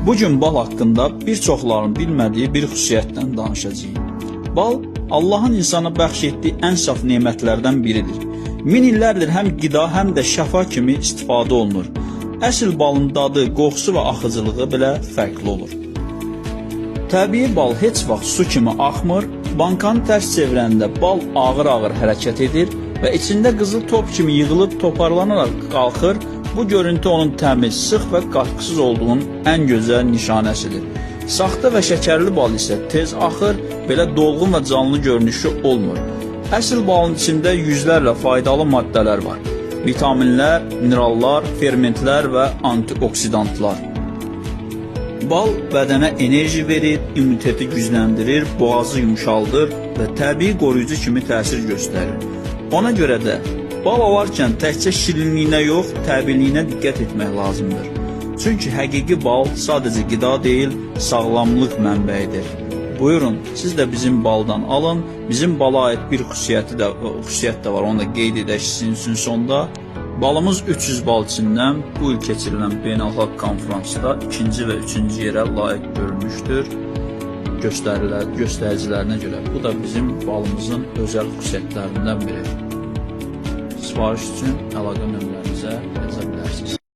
Bugün bal haqqında bir çoxların bilmədiyi bir xüsusiyyətdən danışacağıq. Bal, Allahın insana bəxş etdiyi ən saf nemətlərdən biridir. Min illərdir həm qida, həm də şəfa kimi istifadə olunur. Əsl balın dadı, qoxusu və axıcılığı belə fərqli olur. Təbii bal heç vaxt su kimi axmır, bankanı tərs çevirəndə bal ağır-ağır hərəkət edir və içində qızıl top kimi yığılıb toparlanaraq qalxır. Bu görüntü onun təmiz, sıx və qatqısız olduğunun ən gözəl nişanəsidir. Saxta və şəkərli bal isə tez axır, belə dolğun və canlı görünüşü olmur. Əsl balın içində yüzlərlə faydalı maddələr var. Vitaminlər, minerallar, fermentlər və antioksidantlar. Bal bədənə enerji verir, immuniteti gücləndirir, boğazı yumşaldır və təbii qoruyucu kimi təsir göstərir. Ona görə də bal alarkən təkcə şirinliyinə yox, təbiiliyinə diqqət etmək lazımdır. Çünki həqiqi bal sadəcə qida deyil, sağlamlıq mənbəyidir. Buyurun, siz də bizim baldan alın. Bizim bala aid bir xüsusiyyət də var, onu da qeyd edək sizin üçün sonda. Balımız 300 bal içindən bu il keçirilən beynəlxalq konferansda 2-ci və 3-cü yerə layiq görülmüşdür göstəricilərinə görə. Bu da bizim balımızın özəl xüsusiyyətlərindən biri. Sifariş üçün əlaqə nömrəmizə yaza bilərsiniz.